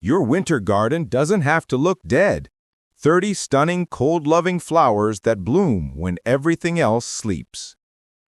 Your winter garden doesn't have to look dead. 30 stunning, cold-loving flowers that bloom when everything else sleeps.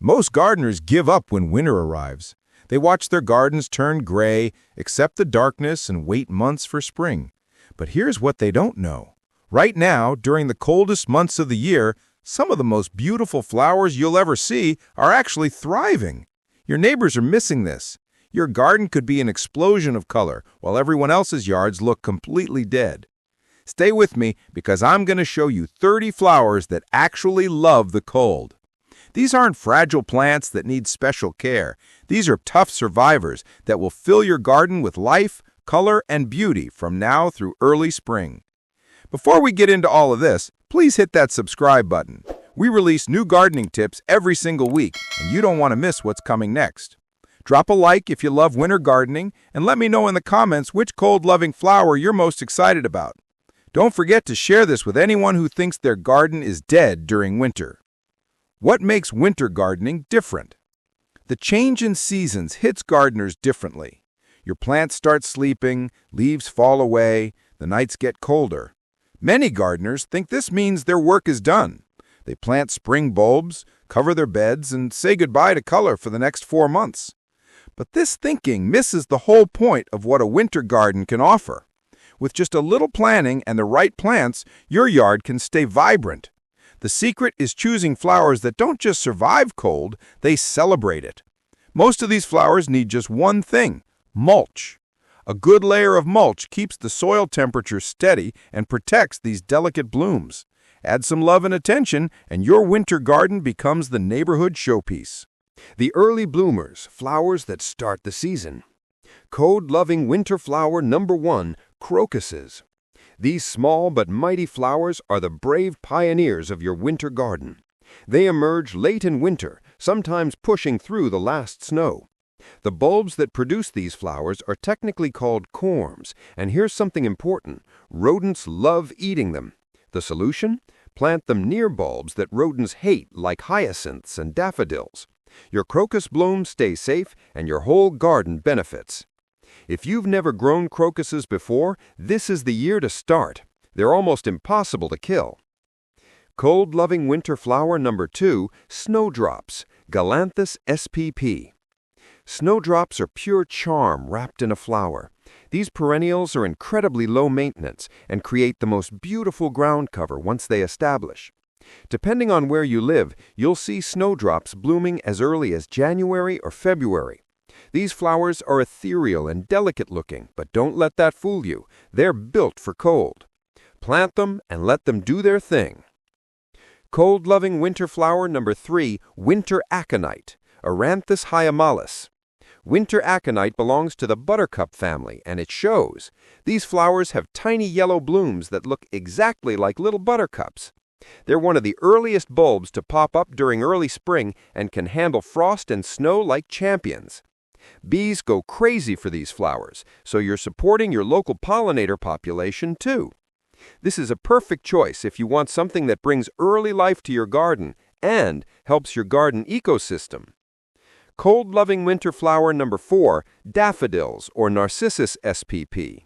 Most gardeners give up when winter arrives. They watch their gardens turn gray, accept the darkness, and wait months for spring. But here's what they don't know. Right now, during the coldest months of the year, some of the most beautiful flowers you'll ever see are actually thriving. Your neighbors are missing this. Your garden could be an explosion of color, while everyone else's yards look completely dead. Stay with me because I'm going to show you 30 flowers that actually love the cold. These aren't fragile plants that need special care. These are tough survivors that will fill your garden with life, color, and beauty from now through early spring. Before we get into all of this, please hit that subscribe button. We release new gardening tips every single week, and you don't want to miss what's coming next. Drop a like if you love winter gardening, and let me know in the comments which cold-loving flower you're most excited about. Don't forget to share this with anyone who thinks their garden is dead during winter. What makes winter gardening different? The change in seasons hits gardeners differently. Your plants start sleeping, leaves fall away, the nights get colder. Many gardeners think this means their work is done. They plant spring bulbs, cover their beds, and say goodbye to color for the next 4 months. But this thinking misses the whole point of what a winter garden can offer. With just a little planning and the right plants, your yard can stay vibrant. The secret is choosing flowers that don't just survive cold, they celebrate it. Most of these flowers need just one thing: mulch. A good layer of mulch keeps the soil temperature steady and protects these delicate blooms. Add some love and attention, and your winter garden becomes the neighborhood showpiece. The early bloomers, flowers that start the season. Cold-loving winter flower number 1, crocuses. These small but mighty flowers are the brave pioneers of your winter garden. They emerge late in winter, sometimes pushing through the last snow. The bulbs that produce these flowers are technically called corms, and here's something important: rodents love eating them. The solution? Plant them near bulbs that rodents hate, like hyacinths and daffodils. Your crocus blooms stay safe, and your whole garden benefits. If you've never grown crocuses before, this is the year to start. They're almost impossible to kill. Cold-loving winter flower number 2, snowdrops, Galanthus spp. Snowdrops are pure charm wrapped in a flower. These perennials are incredibly low maintenance and create the most beautiful ground cover once they establish. Depending on where you live, you'll see snowdrops blooming as early as January or February. These flowers are ethereal and delicate looking, but don't let that fool you. They're built for cold. Plant them and let them do their thing. Cold-loving winter flower number 3, winter aconite, Aranthus hyemalis. Winter aconite belongs to the buttercup family, and it shows. These flowers have tiny yellow blooms that look exactly like little buttercups. They're one of the earliest bulbs to pop up during early spring and can handle frost and snow like champions. Bees go crazy for these flowers, so you're supporting your local pollinator population too. This is a perfect choice if you want something that brings early life to your garden and helps your garden ecosystem. Cold-loving winter flower number 4, daffodils or Narcissus spp.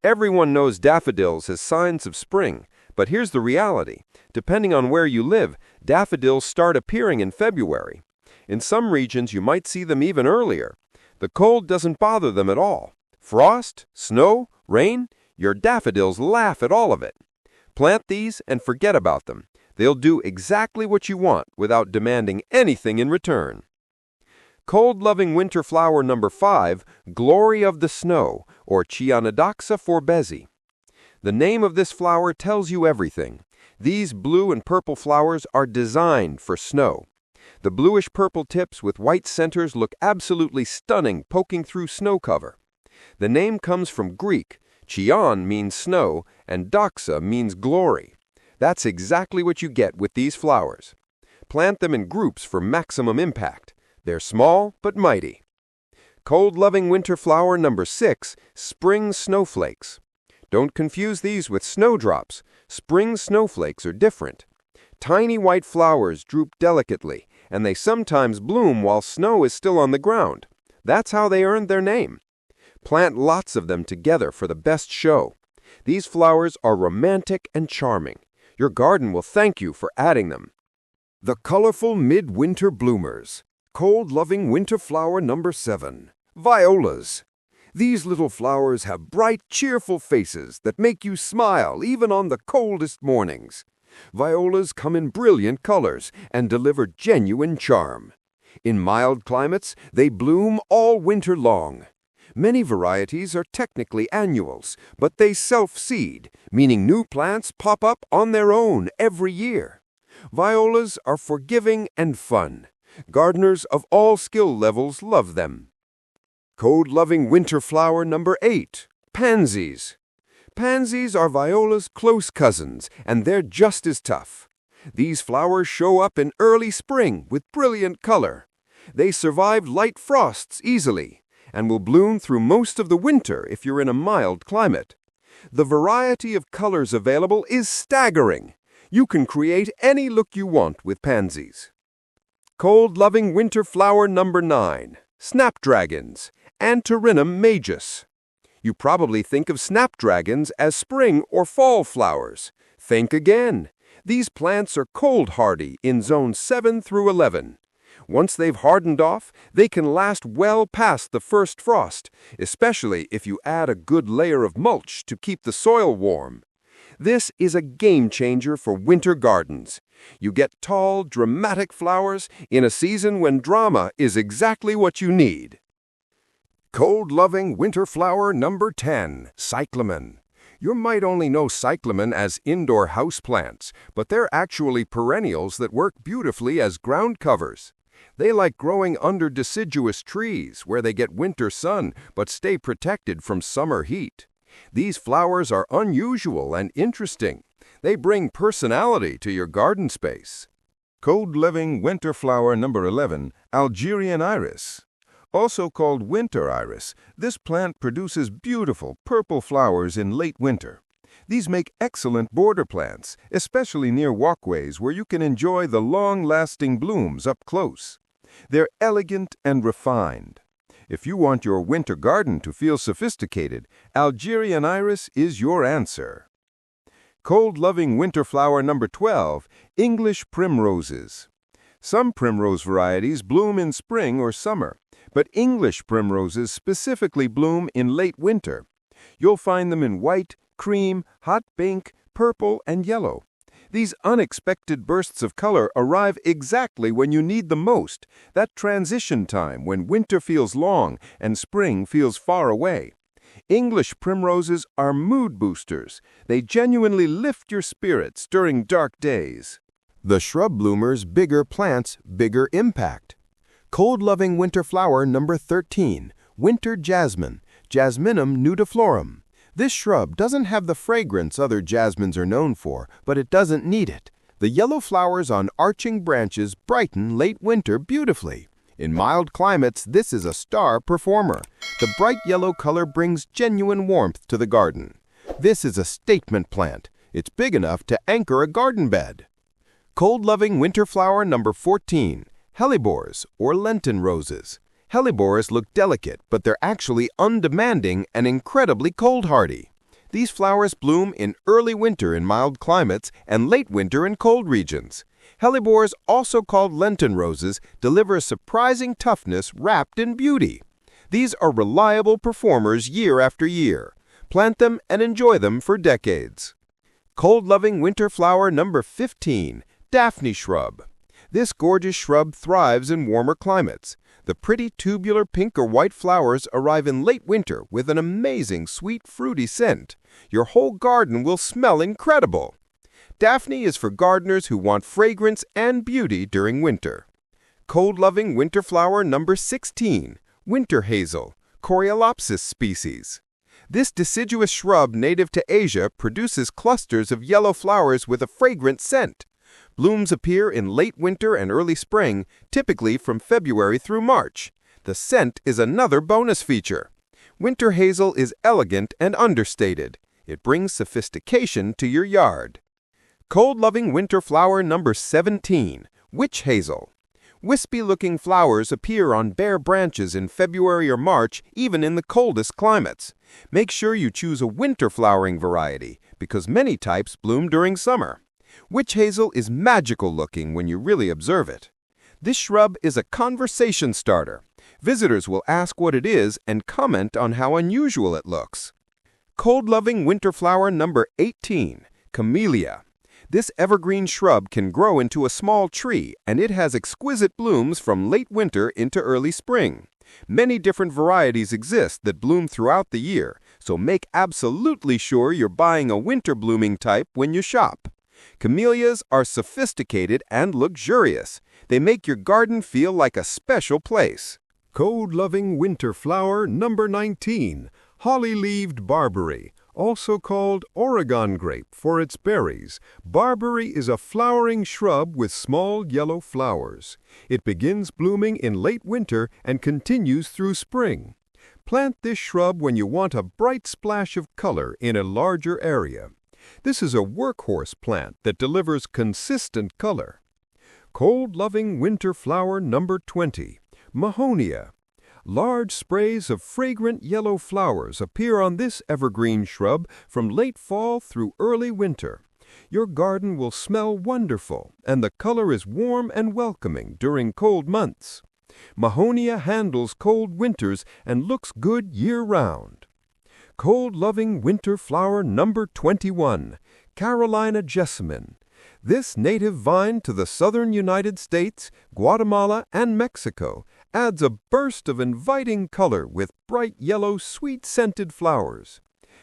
Everyone knows daffodils as signs of spring, but here's the reality. Depending on where you live, daffodils start appearing in February. In some regions, you might see them even earlier. The cold doesn't bother them at all. Frost, snow, rain, your daffodils laugh at all of it. Plant these and forget about them. They'll do exactly what you want without demanding anything in return. Cold-loving winter flower number 5, glory of the snow, or Chianodoxa forbesi. The name of this flower tells you everything. These blue and purple flowers are designed for snow. The bluish-purple tips with white centers look absolutely stunning poking through snow cover. The name comes from Greek. Chion means snow, and doxa means glory. That's exactly what you get with these flowers. Plant them in groups for maximum impact. They're small but mighty. Cold-loving winter flower number 6, spring snowflakes. Don't confuse these with snowdrops. Spring snowflakes are different. Tiny white flowers droop delicately, and they sometimes bloom while snow is still on the ground. That's how they earned their name. Plant lots of them together for the best show. These flowers are romantic and charming. Your garden will thank you for adding them. The colorful midwinter bloomers. Cold-loving winter flower number 7. Violas. These little flowers have bright, cheerful faces that make you smile even on the coldest mornings. Violas come in brilliant colors and deliver genuine charm. In mild climates, they bloom all winter long. Many varieties are technically annuals, but they self-seed, meaning new plants pop up on their own every year. Violas are forgiving and fun. Gardeners of all skill levels love them. Cold-loving winter flower number 8. Pansies. Pansies are viola's close cousins, and they're just as tough. These flowers show up in early spring with brilliant color. They survive light frosts easily and will bloom through most of the winter if you're in a mild climate. The variety of colors available is staggering. You can create any look you want with pansies. Cold-loving winter flower number 9. Snapdragons. Antirrhinum majus. You probably think of snapdragons as spring or fall flowers. Think again. These plants are cold-hardy in zones 7 through 11. Once they've hardened off, they can last well past the first frost, especially if you add a good layer of mulch to keep the soil warm. This is a game-changer for winter gardens. You get tall, dramatic flowers in a season when drama is exactly what you need. Cold-loving winter flower number 10, cyclamen. You might only know cyclamen as indoor houseplants, but they're actually perennials that work beautifully as ground covers. They like growing under deciduous trees where they get winter sun but stay protected from summer heat. These flowers are unusual and interesting. They bring personality to your garden space. Cold-loving winter flower number 11, Algerian iris. Also called winter iris, this plant produces beautiful purple flowers in late winter. These make excellent border plants, especially near walkways where you can enjoy the long-lasting blooms up close. They're elegant and refined. If you want your winter garden to feel sophisticated, Algerian iris is your answer. Cold-loving winter flower number 12, English primroses. Some primrose varieties bloom in spring or summer, but English primroses specifically bloom in late winter. You'll find them in white, cream, hot pink, purple, and yellow. These unexpected bursts of color arrive exactly when you need them most, that transition time when winter feels long and spring feels far away. English primroses are mood boosters. They genuinely lift your spirits during dark days. The shrub bloomers, bigger plants, bigger impact. Cold-loving winter flower number 13, winter jasmine, Jasminum nudiflorum. This shrub doesn't have the fragrance other jasmines are known for, but it doesn't need it. The yellow flowers on arching branches brighten late winter beautifully. In mild climates, this is a star performer. The bright yellow color brings genuine warmth to the garden. This is a statement plant. It's big enough to anchor a garden bed. Cold-loving winter flower number 14, Hellebores or Lenten roses. Hellebores look delicate, but they're actually undemanding and incredibly cold-hardy. These flowers bloom in early winter in mild climates and late winter in cold regions. Hellebores, also called Lenten roses, deliver a surprising toughness wrapped in beauty. These are reliable performers year after year. Plant them and enjoy them for decades. Cold-loving winter flower number 15, Daphne shrub. This gorgeous shrub thrives in warmer climates. The pretty tubular pink or white flowers arrive in late winter with an amazing sweet fruity scent. Your whole garden will smell incredible. Daphne is for gardeners who want fragrance and beauty during winter. Cold-loving winter flower number 16, winter hazel, Coreolopsis species. This deciduous shrub native to Asia produces clusters of yellow flowers with a fragrant scent. Blooms appear in late winter and early spring, typically from February through March. The scent is another bonus feature. Winter hazel is elegant and understated. It brings sophistication to your yard. Cold-loving winter flower number 17, witch hazel. Wispy-looking flowers appear on bare branches in February or March, even in the coldest climates. Make sure you choose a winter-flowering variety, because many types bloom during summer. Witch hazel is magical-looking when you really observe it. This shrub is a conversation starter. Visitors will ask what it is and comment on how unusual it looks. Cold-loving winter flower number 18, Camellia. This evergreen shrub can grow into a small tree, and it has exquisite blooms from late winter into early spring. Many different varieties exist that bloom throughout the year, so make absolutely sure you're buying a winter blooming type when you shop. Camellias are sophisticated and luxurious. They make your garden feel like a special place. Cold-loving winter flower number 19, holly-leaved barberry. Also called Oregon grape for its berries, barberry is a flowering shrub with small yellow flowers. It begins blooming in late winter and continues through spring. Plant this shrub when you want a bright splash of color in a larger area. This is a workhorse plant that delivers consistent color. Cold-loving winter flower number 20, Mahonia. Large sprays of fragrant yellow flowers appear on this evergreen shrub from late fall through early winter. Your garden will smell wonderful, and the color is warm and welcoming during cold months. Mahonia handles cold winters and looks good year-round. Cold-loving winter flower number 21, Carolina jessamine. This native vine to the southern United States, Guatemala, and Mexico adds a burst of inviting color with bright yellow, sweet-scented flowers.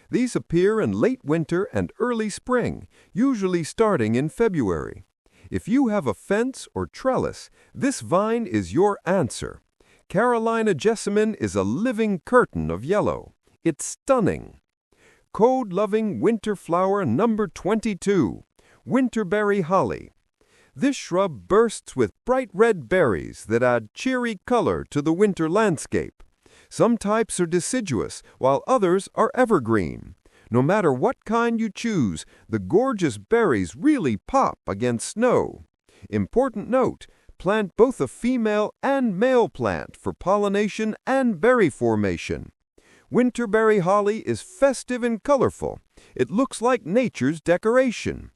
These appear in late winter and early spring, usually starting in February. If you have a fence or trellis, this vine is your answer. Carolina jessamine is a living curtain of yellow. It's stunning. Cold-loving winter flower number 22, winterberry holly. This shrub bursts with bright red berries that add cheery color to the winter landscape. Some types are deciduous, while others are evergreen. No matter what kind you choose, the gorgeous berries really pop against snow. Important note, plant both a female and male plant for pollination and berry formation. Winterberry holly is festive and colorful. It looks like nature's decoration.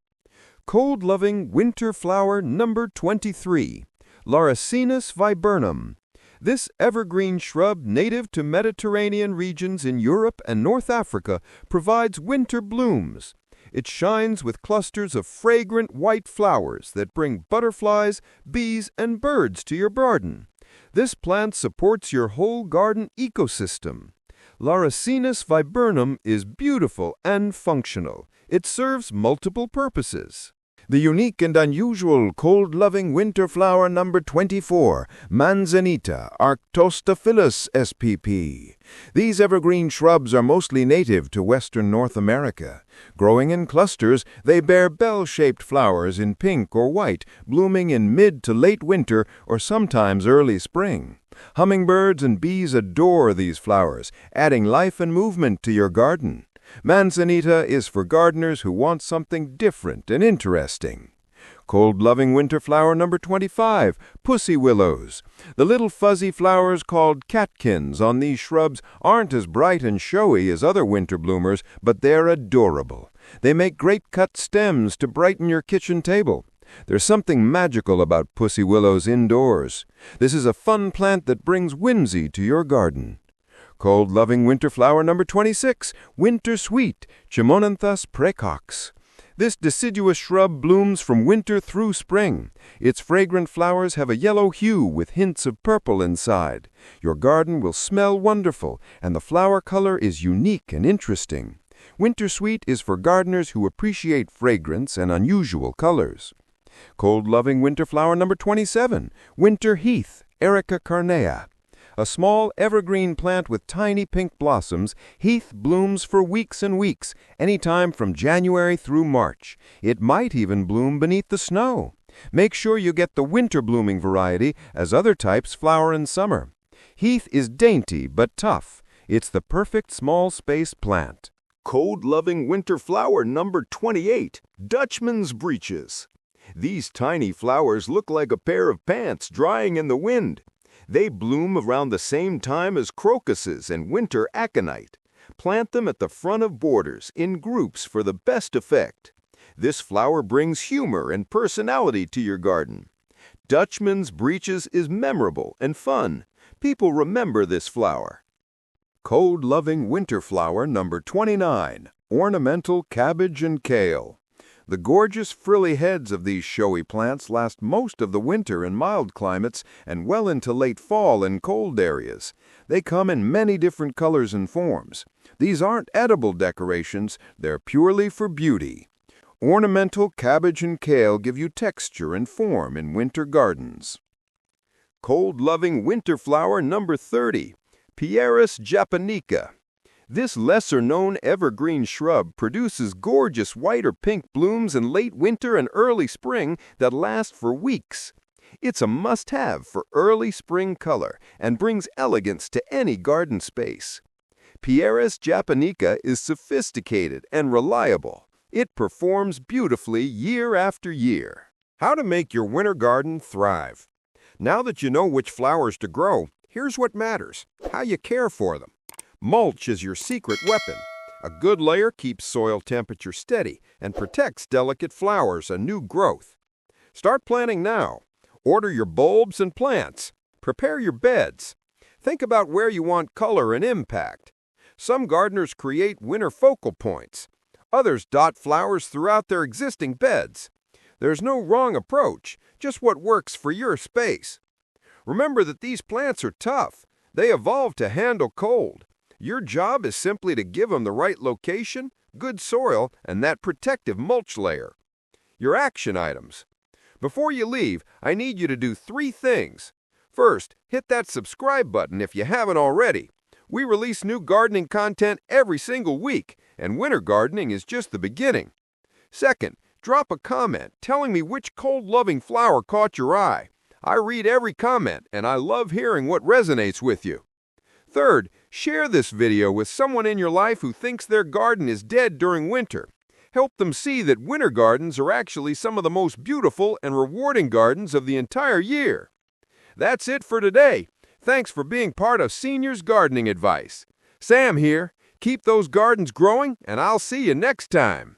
Cold-loving winter flower number 23, Laricinus viburnum. This evergreen shrub native to Mediterranean regions in Europe and North Africa provides winter blooms. It shines with clusters of fragrant white flowers that bring butterflies, bees, and birds to your garden. This plant supports your whole garden ecosystem. Laricinus viburnum is beautiful and functional. It serves multiple purposes. The unique and unusual cold-loving winter flower number 24, Manzanita arctostaphylus spp. These evergreen shrubs are mostly native to western North America. Growing in clusters, they bear bell-shaped flowers in pink or white, blooming in mid to late winter or sometimes early spring. Hummingbirds and bees adore these flowers, adding life and movement to your garden. Manzanita is for gardeners who want something different and interesting. Cold-loving winter flower number 25, pussy willows. The little fuzzy flowers called catkins on these shrubs aren't as bright and showy as other winter bloomers, but they're adorable. They make great cut stems to brighten your kitchen table. There's something magical about pussy willows indoors. This is a fun plant that brings whimsy to your garden. Cold-loving winter flower number 26, winter sweet, Chimonanthus praecox. This deciduous shrub blooms from winter through spring. Its fragrant flowers have a yellow hue with hints of purple inside. Your garden will smell wonderful, and the flower color is unique and interesting. Winter sweet is for gardeners who appreciate fragrance and unusual colors. Cold-loving winter flower number 27, winter heath, Erica carnea. A small evergreen plant with tiny pink blossoms, heath blooms for weeks and weeks, anytime from January through March. It might even bloom beneath the snow. Make sure you get the winter blooming variety, as other types flower in summer. Heath is dainty but tough. It's the perfect small space plant. Cold-loving winter flower number 28, Dutchman's breeches. These tiny flowers look like a pair of pants drying in the wind. They bloom around the same time as crocuses and winter aconite. Plant them at the front of borders in groups for the best effect. This flower brings humor and personality to your garden. Dutchman's breeches is memorable and fun. People remember this flower. Cold-loving winter flower number 29, ornamental cabbage and kale. The gorgeous frilly heads of these showy plants last most of the winter in mild climates and well into late fall in cold areas. They come in many different colors and forms. These aren't edible decorations, they're purely for beauty. Ornamental cabbage and kale give you texture and form in winter gardens. Cold-loving winter flower number 30, Pieris japonica. This lesser-known evergreen shrub produces gorgeous white or pink blooms in late winter and early spring that last for weeks. It's a must-have for early spring color and brings elegance to any garden space. Pieris japonica is sophisticated and reliable. It performs beautifully year after year. How to make your winter garden thrive. Now that you know which flowers to grow, here's what matters: how you care for them. Mulch is your secret weapon. A good layer keeps soil temperature steady and protects delicate flowers and new growth. Start planting now. Order your bulbs and plants. Prepare your beds. Think about where you want color and impact. Some gardeners create winter focal points. Others dot flowers throughout their existing beds. There's no wrong approach, just what works for your space. Remember that these plants are tough. They evolved to handle cold. Your job is simply to give them the right location, good soil, and that protective mulch layer. Your action items. Before you leave, I need you to do 3 things. First, hit that subscribe button if you haven't already. We release new gardening content every single week, and winter gardening is just the beginning. Second, drop a comment telling me which cold-loving flower caught your eye. I read every comment, and I love hearing what resonates with you. Third, share this video with someone in your life who thinks their garden is dead during winter. Help them see that winter gardens are actually some of the most beautiful and rewarding gardens of the entire year. That's it for today. Thanks for being part of Seniors Gardening Advice. Sam here. Keep those gardens growing, and I'll see you next time.